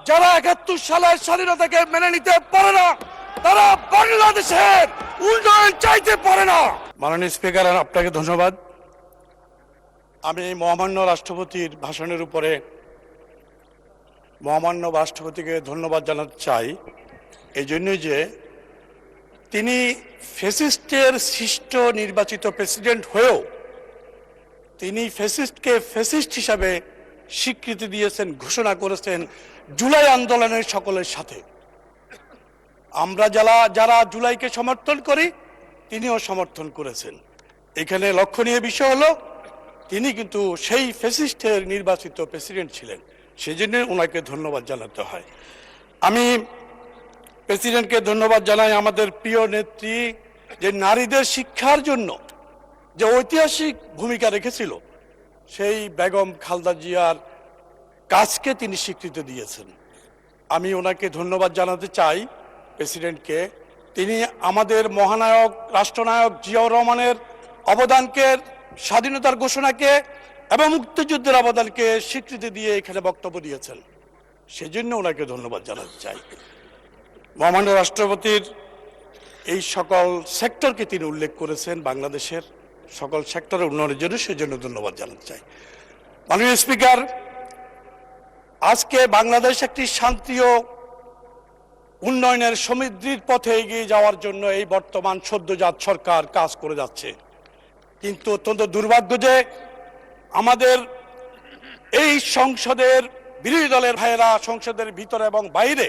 যারা ৭১ সালের স্বাধীনতাকে মেনে নিতে পারে না, তারা বাংলাদেশের উন্নয়ন চাইতে পারে না। মাননীয় স্পিকার, আপনাকে ধন্যবাদ। আমি মহামান্য রাষ্ট্রপতির ভাষণের উপরে মহামান্য রাষ্ট্রপতিকে ধন্যবাদ জানাতে চাই, এই জন্যই যে তিনি ফ্যাসিস্টের সৃষ্ট নির্বাচিত প্রেসিডেন্ট হয়েও তিনি ফ্যাসিস্টকে ফ্যাসিস্ট হিসাবে স্বীকৃতি দিয়েছেন, ঘোষণা করেছেন জুলাই আন্দোলনের সকলের সাথে। আমরা যারা জুলাইকে সমর্থন করি, তিনিও সমর্থন করেছেন। এখানে লক্ষণীয় বিষয় হলো তিনি কিন্তু সেই ফ্যাসিস্টের নির্বাচিত প্রেসিডেন্ট ছিলেন, সেজন্য ওনাকে ধন্যবাদ জানাতে হয়। আমি প্রেসিডেন্টকে ধন্যবাদ জানাই আমাদের প্রিয় নেত্রী যে নারীদের শিক্ষার জন্য যে ঐতিহাসিক ভূমিকা রেখেছিল, সেই বেগম খালেদা জিয়ার কাজকে তিনি স্বীকৃতি দিয়েছেন। আমি ওনাকে ধন্যবাদ জানাতে চাই প্রেসিডেন্টকে। তিনি আমাদের মহানায়ক রাষ্ট্রনায়ক জিয়াউর রহমানের অবদানকে, স্বাধীনতার ঘোষণাকে এবং মুক্তিযুদ্ধের অবদানকে স্বীকৃতি দিয়ে এখানে বক্তব্য দিয়েছেন, সেজন্য ওনাকে ধন্যবাদ জানাতে চাই। মহামান্য রাষ্ট্রপতির এই সকল সেক্টরকে তিনি উল্লেখ করেছেন, বাংলাদেশের সকল সেক্টরের উন্নয়নের জন্য, সেজন্য ধন্যবাদ জানাতে চাই। মাননীয় স্পিকার, আজকে বাংলাদেশ একটি শান্তি ও উন্নয়নের সমৃদ্ধির পথে এগিয়ে যাওয়ার জন্য এই বর্তমান সদ্যজাত সরকার কাজ করে যাচ্ছে, কিন্তু অত্যন্ত দুর্ভাগ্য যে আমাদের এই সংসদের বিরোধী দলের ভাইয়েরা সংসদের ভিতরে এবং বাইরে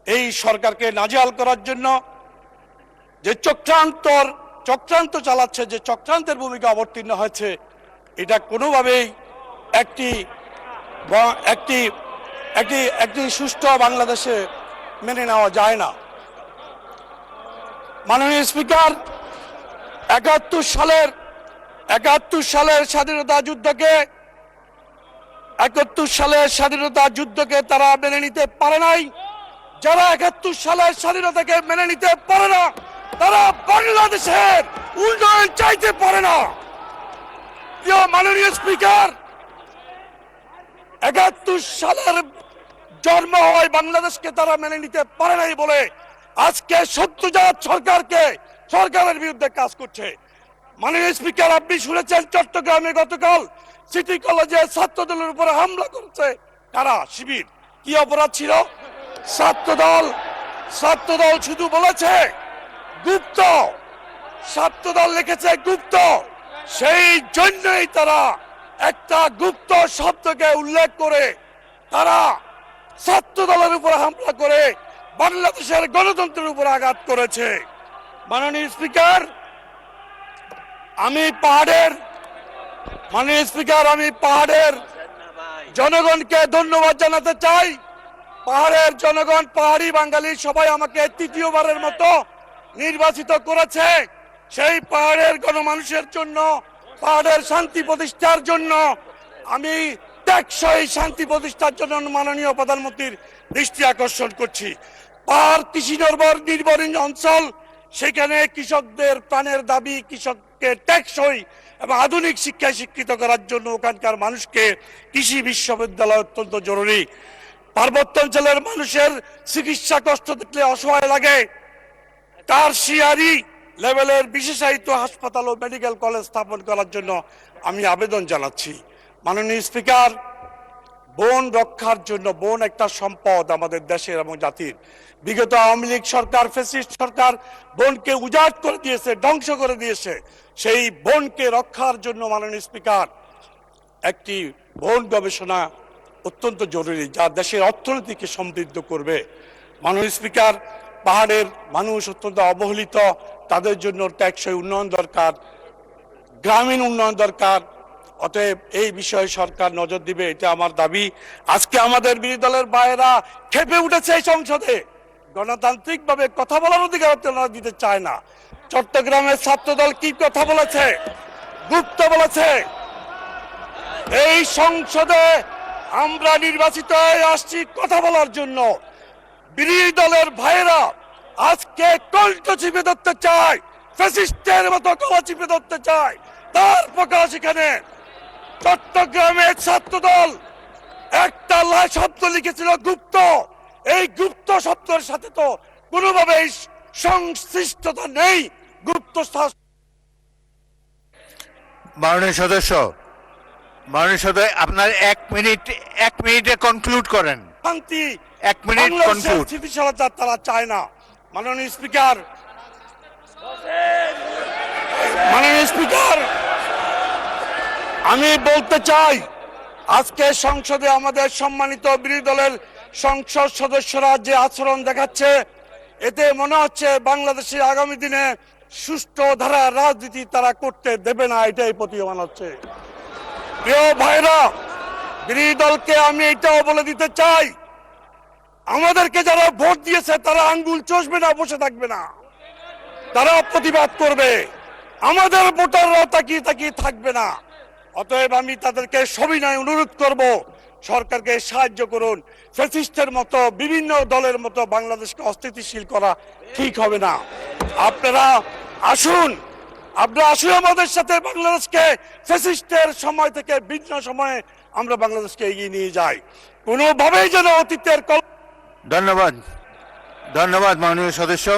এই সরকারকে নাজেহাল করার জন্য যে চক্রান্ত চালাচ্ছে, যে চক্রান্তের ভূমিকা অবতীর্ণ হয়েছে, এটা কোনোভাবেই একটি সুষ্ঠু বাংলাদেশে মেনে নেওয়া যায় না। মাননীয় স্পিকার, ৭১ সালের স্বাধীনতা যুদ্ধকে তারা মেনে নিতে পারে নাই। যারা ৭১ সালের স্বাধীনতাকে মেনে নিতে পারে না, তারা বাংলাদেশের উন্নয়ন চাইতে পারে না। প্রিয় মাননীয় স্পিকার, ৭১ সালের জন্ম হয় বাংলাদেশকে তারা মেনে নিতে পারে নাই বলে আজকে সদ্যজাত সরকারের বিরুদ্ধে কাজ করছে। মাননীয় স্পিকার, আপনি শুনেছেন চট্টগ্রামে গতকাল সিটি কলেজে ছাত্রদলের উপরে হামলা করেছে কারা? শিবির। কি অপরাধ ছিল? ছাত্রদল শুধু বলেছে গুপ্ত, ছাত্রদল লিখেছে গুপ্ত, সেই জন্যই তারা একটা গুপ্ত শব্দকে উল্লেখ করে তারা ছাত্রদলের উপর হামলা করে বাংলাদেশের গণতন্ত্রের উপর আঘাত করেছে। মাননীয় স্পিকার, আমি পাহাড়ের জনগণকে ধন্যবাদ জানাতে চাই। পাহাড়ের জনগণ, পাহাড়ি বাঙালি সবাই আমাকে তৃতীয়বারের মতো নির্বাচিত করেছে। সেই পাহাড়ের গণমানুষের জন্য, পাহাড়ের শান্তি প্রতিষ্ঠার জন্য, আমি টেকসই শান্তি প্রতিষ্ঠার জন্য মাননীয় প্রধানমন্ত্রীর দৃষ্টি আকর্ষণ করছি। পাহাড় কৃষি নির্ভর অঞ্চল, সেখানে কৃষকদের প্রাণের দাবি, কৃষককে টেকসই এবং আধুনিক শিক্ষায় শিক্ষিত করার জন্য ওখানকার মানুষকে কৃষি বিশ্ববিদ্যালয় অত্যন্ত জরুরি। পার্বত্য অঞ্চলের মানুষের চিকিৎসা কষ্ট দেখলে অসহায় লাগে। টারশিয়ারি লেভেলের বিশেষায়িত হাসপাতাল ও মেডিকেল কলেজ স্থাপন করার জন্য আমি আবেদন জানাচ্ছি। মাননীয় স্পিকার, বন রক্ষার জন্য, বন একটা সম্পদ আমাদের দেশের এবং জাতির। বিগত আওয়ামী লীগ সরকার, ফ্যাসিস্ট সরকার বনকে উজাড় করে দিয়েছে, ধ্বংস করে দিয়েছে। সেই বনকে রক্ষার জন্য মাননীয় স্পিকার, একটি বন গবেষণা অত্যন্ত জরুরি, যা দেশের অর্থনীতিকে সমৃদ্ধ করবে। মাননীয় স্পিকার, পাহাড়ের মানুষ অত্যন্ত অবহেলিত, তাদের জন্য টেকসই উন্নয়ন দরকার, গ্রামীণ উন্নয়ন দরকার। অতএব এই বিষয়ে সরকার নজর দিবে, এটা আমার দাবি। আজকে আমাদের বিরোধী দলের ভাইয়েরা খেপে উঠেছে এই সংসদে, গণতান্ত্রিক ভাবে কথা বলার অধিকার দিতে চায় না। চট্টগ্রামের ছাত্রদল কি কথা বলেছে? গুপ্ত বলেছে। এই সংসদে আমরা নির্বাচিত হয়ে আসছি কথা বলার জন্য। বিরোধী দলের ভাইয়েরা আজকে কণ্ঠ চিপে ধরতে চায়, ফ্যাসিস্টের মতো গলা চিপে ধরতে চায়। তার প্রকাশ এখানে চট্টগ্রামের ছাত্রদল একটা শব্দ লিখেছিল গুপ্ত। এই গুপ্ত শব্দের সাথে তো কোনোভাবেই সংশ্লিষ্টতা নেই। গুপ্ত মাননীয় সদস্য, আপনার 1 মিনিটে কনক্লুড করেন। শান্তি 1 মিনিট কনক্লুড। স্থিতিশীলতা তারা চায় না। মাননীয় স্পিকার, আমি বলতে চাই, আজকে সংসদে আমাদের সম্মানিত বিরোধী দলের সংসদ সদস্যরা যে আচরণ দেখাচ্ছে, এতে মনে হচ্ছে বাংলাদেশের আগামী দিনে সুষ্ঠু ধারা রাজনীতি তারা করতে দেবে না, এটাই প্রতীয়মান হচ্ছে। প্রিয় ভাইরা, বিরোধী দলকে আমি এটাও বলে দিতে চাই, আমাদেরকে যারা ভোট দিয়েছে তারা আঙ্গুল চষবে না, বসে থাকবে না, তারা প্রতিবাদ করবে। আমাদের ভোটাররা তাকিয়ে তাকিয়ে থাকবে না। অতএব আমি তাদেরকে সবিনয় অনুরোধ করব, সরকারকে সাহায্য করুন। ফ্যাসিস্টের মতো বিভিন্ন দলের মতো বাংলাদেশকে অস্থিতিশীল করা ঠিক হবে না। আপনারা আসুন আমাদের সাথে বাংলাদেশকে ফ্যাসিস্টের সময় থেকে ভিন্ন সময়ে আমরা বাংলাদেশকে এগিয়ে নিয়ে যাই। কোনোভাবেই যেন অতীতের ধন্যবাদ মাননীয় সদস্য।